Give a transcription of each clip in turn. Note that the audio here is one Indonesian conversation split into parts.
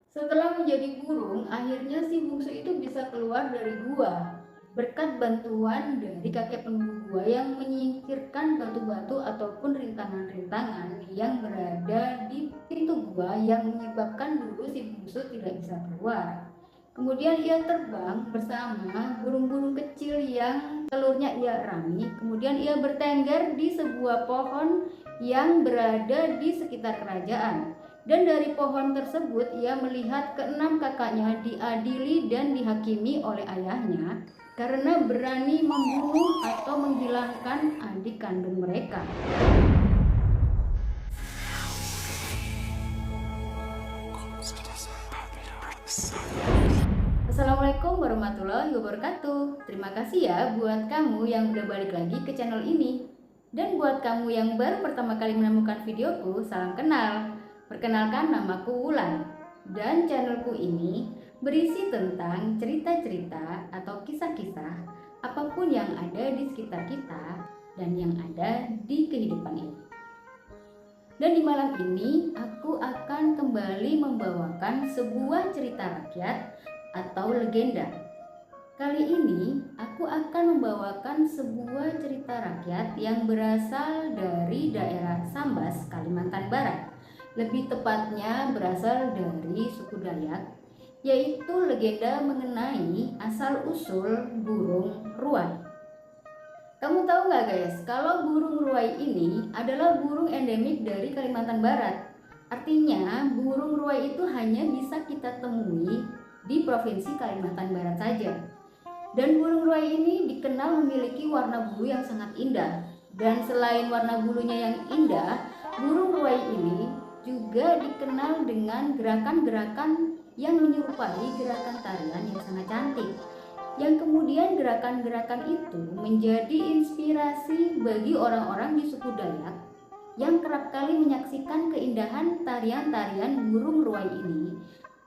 Setelah menjadi burung, akhirnya si bungsu itu bisa keluar dari gua berkat bantuan dari kakek penunggu gua yang menyingkirkan batu-batu ataupun rintangan-rintangan yang berada di pintu gua yang menyebabkan dulu si bungsu tidak bisa keluar. Kemudian ia terbang bersama burung-burung kecil yang telurnya ia rami. Kemudian ia bertengger di sebuah pohon yang berada di sekitar kerajaan. Dan dari pohon tersebut ia melihat keenam kakaknya diadili dan dihakimi oleh ayahnya karena berani membunuh atau menghilangkan adik kandung mereka. Assalamualaikum warahmatullahi wabarakatuh. Terima kasih ya buat kamu yang udah balik lagi ke channel ini. Dan buat kamu yang baru pertama kali menemukan videoku, salam kenal. Perkenalkan, namaku Wulan. Dan channelku ini berisi tentang cerita-cerita atau kisah-kisah apapun yang ada di sekitar kita dan yang ada di kehidupan ini. Dan di malam ini aku akan kembali membawakan sebuah cerita rakyat atau legenda. Kali ini aku akan membawakan sebuah cerita rakyat yang berasal dari daerah Sambas, Kalimantan Barat. Lebih tepatnya berasal dari suku Dayak, yaitu legenda mengenai asal-usul burung ruai. Kamu tahu nggak guys, kalau burung ruai ini adalah burung endemik dari Kalimantan Barat. Artinya burung ruai itu hanya bisa kita temui di Provinsi Kalimantan Barat saja. Dan burung ruai ini dikenal memiliki warna bulu yang sangat indah. Dan selain warna bulunya yang indah, burung ruai ini juga dikenal dengan gerakan-gerakan yang menyerupai gerakan tarian yang sangat cantik. Yang kemudian gerakan-gerakan itu menjadi inspirasi bagi orang-orang di suku Dayak yang kerap kali menyaksikan keindahan tarian-tarian burung ruai ini.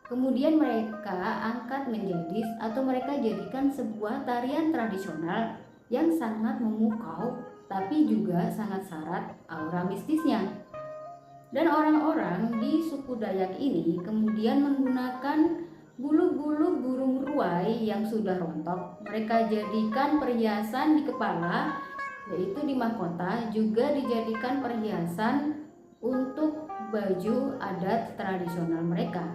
Kemudian mereka angkat menjadi atau mereka jadikan sebuah tarian tradisional yang sangat memukau tapi juga sangat syarat aura mistisnya. Dan orang-orang di suku Dayak ini kemudian menggunakan bulu-bulu burung ruai yang sudah rontok. Mereka jadikan perhiasan di kepala, yaitu di mahkota, juga dijadikan perhiasan untuk baju adat tradisional mereka.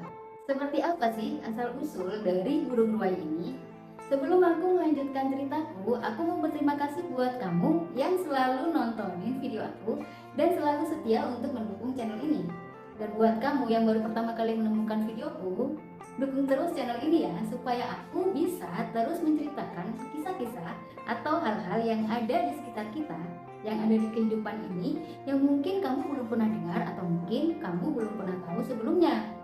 Seperti apa sih asal-usul dari burung ruai ini? Sebelum aku melanjutkan ceritaku, aku mau berterima kasih buat kamu yang selalu nontonin video aku dan selalu setia untuk mendukung channel ini. Dan buat kamu yang baru pertama kali menemukan videoku, dukung terus channel ini ya, supaya aku bisa terus menceritakan kisah-kisah atau hal-hal yang ada di sekitar kita, yang ada di kehidupan ini, yang mungkin kamu belum pernah dengar atau mungkin kamu belum pernah tahu sebelumnya.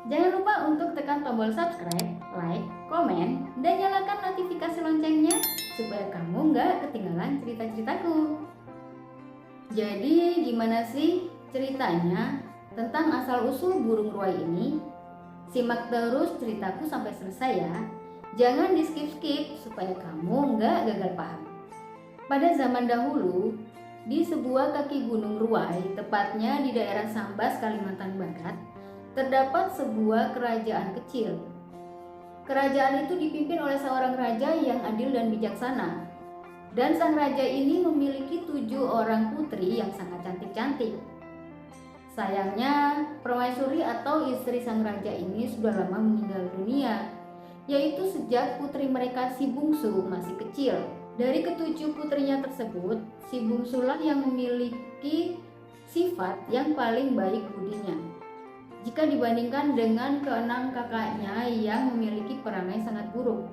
Jangan lupa untuk tekan tombol subscribe, like, komen, dan nyalakan notifikasi loncengnya supaya kamu nggak ketinggalan cerita-ceritaku. Jadi gimana sih ceritanya tentang asal-usul burung ruai ini? Simak terus ceritaku sampai selesai ya. Jangan di skip-skip supaya kamu nggak gagal paham. Pada zaman dahulu, di sebuah kaki gunung Ruai, tepatnya di daerah Sambas, Kalimantan Barat, terdapat sebuah kerajaan kecil. Kerajaan itu dipimpin oleh seorang raja yang adil dan bijaksana. Dan sang raja ini memiliki 7 orang putri yang sangat cantik-cantik. Sayangnya, permaisuri atau istri sang raja ini sudah lama meninggal dunia, yaitu sejak putri mereka si bungsu masih kecil. Dari ketujuh putrinya tersebut, si bungsulah yang memiliki sifat yang paling baik budinya jika dibandingkan dengan keenam kakaknya yang memiliki perangai sangat buruk.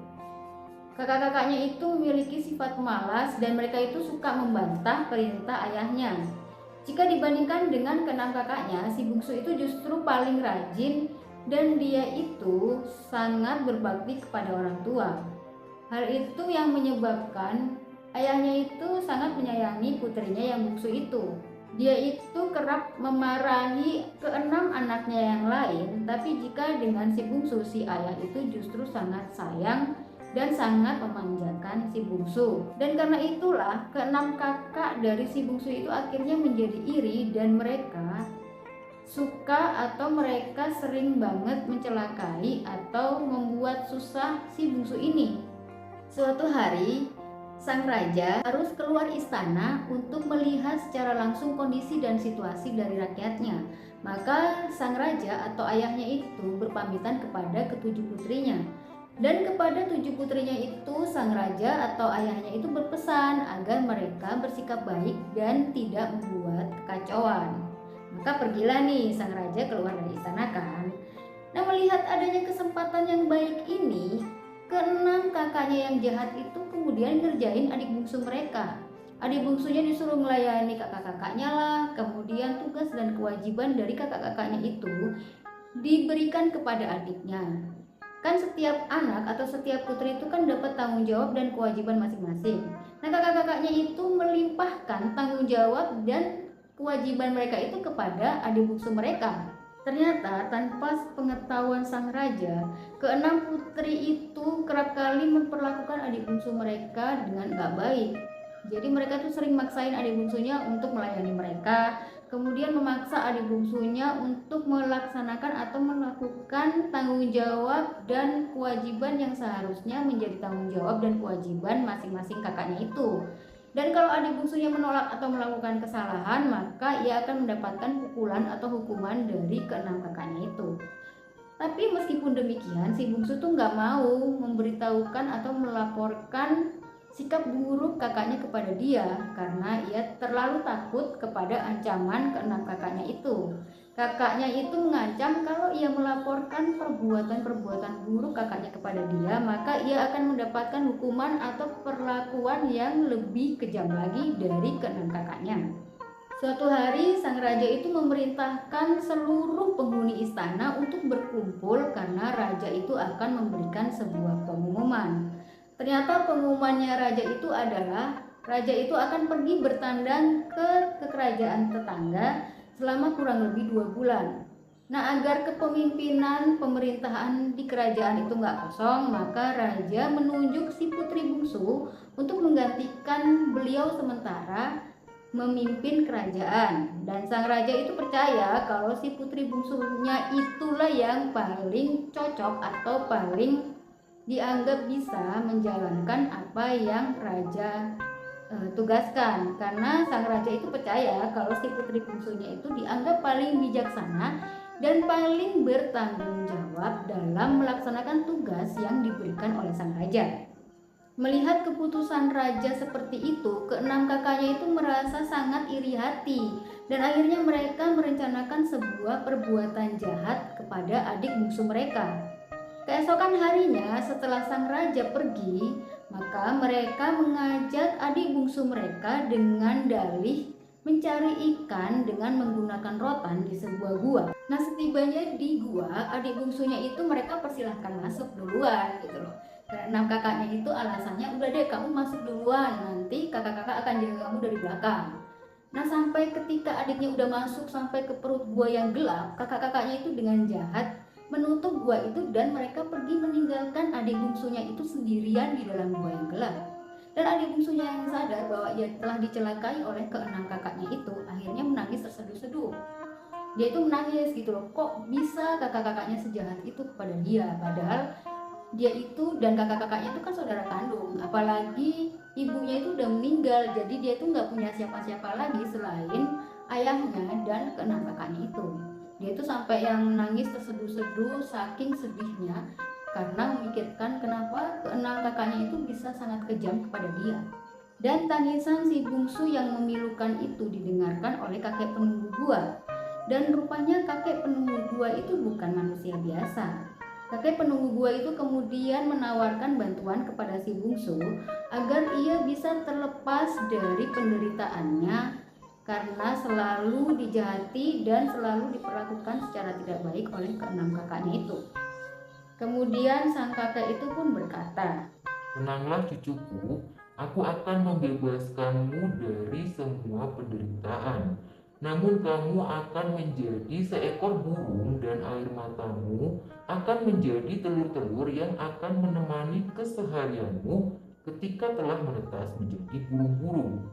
Kakak-kakaknya itu memiliki sifat pemalas dan mereka itu suka membantah perintah ayahnya. Jika dibandingkan dengan keenam kakaknya, si bungsu itu justru paling rajin dan dia itu sangat berbakti kepada orang tua. Hal itu yang menyebabkan ayahnya itu sangat menyayangi putrinya yang bungsu itu. Dia itu kerap memarahi keenam anaknya yang lain, tapi jika dengan si bungsu, si ayah itu justru sangat sayang dan sangat memanjakan si bungsu. Dan karena itulah keenam kakak dari si bungsu itu akhirnya menjadi iri dan mereka suka atau mereka sering banget mencelakai atau membuat susah si bungsu ini. Suatu hari, sang raja harus keluar istana untuk melihat secara langsung kondisi dan situasi dari rakyatnya. Maka sang raja atau ayahnya itu berpamitan kepada ketujuh putrinya. Dan kepada tujuh putrinya itu sang raja atau ayahnya itu berpesan agar mereka bersikap baik dan tidak membuat kekacauan. Maka pergilah nih sang raja keluar dari istana kan. Nah, melihat adanya kesempatan yang baik ini, keenam kakaknya yang jahat itu kemudian ngerjain adik bungsu mereka. Adik bungsunya disuruh melayani kakak-kakaknya lah, kemudian tugas dan kewajiban dari kakak-kakaknya itu diberikan kepada adiknya. Kan setiap anak atau setiap putri itu kan dapat tanggung jawab dan kewajiban masing-masing. Nah, kakak-kakaknya itu melimpahkan tanggung jawab dan kewajiban mereka itu kepada adik bungsu mereka. Ternyata tanpa pengetahuan sang raja, keenam putri itu kerap kali memperlakukan adik bungsu mereka dengan gak baik. Jadi mereka tuh sering maksain adik bungsunya untuk melayani mereka, kemudian memaksa adik bungsunya untuk melaksanakan atau melakukan tanggung jawab dan kewajiban yang seharusnya menjadi tanggung jawab dan kewajiban masing-masing kakaknya itu. Dan kalau adik bungsunya menolak atau melakukan kesalahan, maka ia akan mendapatkan pukulan atau hukuman dari keenam kakaknya itu. Tapi meskipun demikian, si bungsu tuh nggak mau memberitahukan atau melaporkan sikap buruk kakaknya kepada dia karena ia terlalu takut kepada ancaman keenam kakaknya itu. Kakaknya itu mengancam kalau ia melaporkan perbuatan-perbuatan buruk kakaknya kepada dia, maka ia akan mendapatkan hukuman atau perlakuan yang lebih kejam lagi dari keenam kakaknya. Suatu hari sang raja itu memerintahkan seluruh penghuni istana untuk berkumpul karena raja itu akan memberikan sebuah pengumuman. Ternyata pengumumannya raja itu adalah raja itu akan pergi bertandang ke kerajaan tetangga selama kurang lebih 2 bulan. Nah, agar kepemimpinan pemerintahan di kerajaan itu nggak kosong, maka raja menunjuk si putri bungsu untuk menggantikan beliau sementara memimpin kerajaan. Dan sang raja itu percaya kalau si putri bungsunya itulah yang paling cocok atau paling dianggap bisa menjalankan apa yang raja tugaskan, karena sang raja itu percaya kalau si putri bungsunya itu dianggap paling bijaksana dan paling bertanggung jawab dalam melaksanakan tugas yang diberikan oleh sang raja. Melihat keputusan raja seperti itu, keenam kakaknya itu merasa sangat iri hati dan akhirnya mereka merencanakan sebuah perbuatan jahat kepada adik bungsu mereka. Keesokan harinya setelah sang raja pergi, maka mereka mengajak adik bungsu mereka dengan dalih mencari ikan dengan menggunakan rotan di sebuah gua. Nah, setibanya di gua, adik bungsunya itu mereka persilahkan masuk duluan gitu loh. Keenam kakaknya itu alasannya, udah deh kamu masuk duluan, nanti kakak-kakak akan jaga kamu dari belakang. Nah, sampai ketika adiknya udah masuk sampai ke perut gua yang gelap, kakak-kakaknya itu dengan jahat menutup gua itu dan mereka pergi meninggalkan adik bungsunya itu sendirian di dalam gua yang gelap. Dan adik bungsunya yang sadar bahwa ia telah dicelakai oleh keenam kakaknya itu akhirnya menangis terseduh-seduh. Dia itu menangis gitu loh, kok bisa kakak-kakaknya sejahat itu kepada dia, padahal dia itu dan kakak-kakaknya itu kan saudara kandung, apalagi ibunya itu udah meninggal, jadi dia itu nggak punya siapa-siapa lagi selain ayahnya dan keenam kakaknya itu. Dia itu sampai yang nangis terseduh-seduh saking sedihnya karena memikirkan kenapa keenam kakaknya itu bisa sangat kejam kepada dia. Dan tangisan si bungsu yang memilukan itu didengarkan oleh kakek penunggu gua. Dan rupanya kakek penunggu gua itu bukan manusia biasa. Kakek penunggu gua itu kemudian menawarkan bantuan kepada si bungsu agar ia bisa terlepas dari penderitaannya karena selalu dijahati dan selalu diperlakukan secara tidak baik oleh keenam kakaknya itu. Kemudian sang kakek itu pun berkata, "Tenanglah cucuku, aku akan membebaskanmu dari semua penderitaan. Namun kamu akan menjadi seekor burung dan air matamu akan menjadi telur-telur yang akan menemani keseharianmu ketika telah menetas menjadi burung-burung."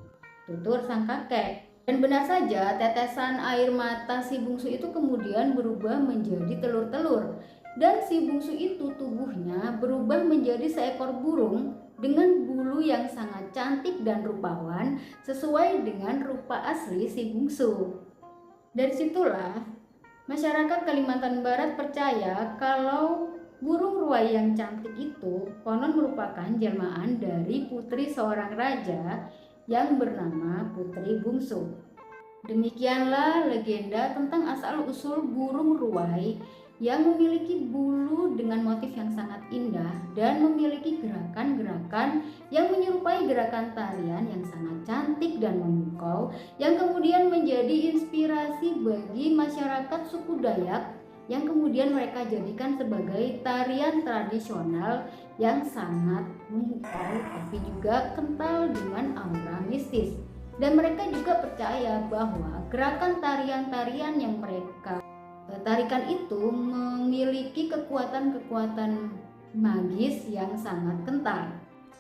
tutur sang kakek. Dan benar saja, tetesan air mata si bungsu itu kemudian berubah menjadi telur-telur. Dan si bungsu itu tubuhnya berubah menjadi seekor burung dengan bulu yang sangat cantik dan rupawan sesuai dengan rupa asli si bungsu. Dari situlah masyarakat Kalimantan Barat percaya kalau burung ruai yang cantik itu konon merupakan jelmaan dari putri seorang raja yang bernama Putri Bungsu. Demikianlah legenda tentang asal-usul burung ruai yang memiliki bulu dengan motif yang sangat indah dan memiliki gerakan-gerakan yang menyerupai gerakan tarian yang sangat cantik dan memukau, yang kemudian menjadi inspirasi bagi masyarakat suku Dayak yang kemudian mereka jadikan sebagai tarian tradisional yang sangat memukau tapi juga kental dengan aura mistis. Dan mereka juga percaya bahwa gerakan tarian-tarian yang mereka tarikan itu memiliki kekuatan-kekuatan magis yang sangat kental.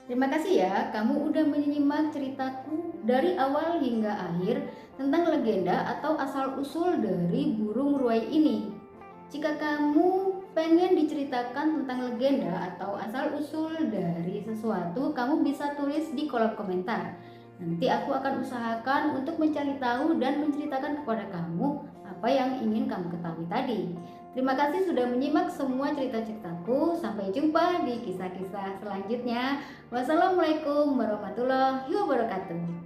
Terima kasih ya, kamu udah menyimak ceritaku dari awal hingga akhir tentang legenda atau asal-usul dari burung ruai ini. Jika kamu pengen diceritakan tentang legenda atau asal-usul dari sesuatu, kamu bisa tulis di kolom komentar. Nanti aku akan usahakan untuk mencari tahu dan menceritakan kepada kamu apa yang ingin kamu ketahui tadi. Terima kasih sudah menyimak semua cerita-ceritaku. Sampai jumpa di kisah-kisah selanjutnya. Wassalamualaikum warahmatullahi wabarakatuh.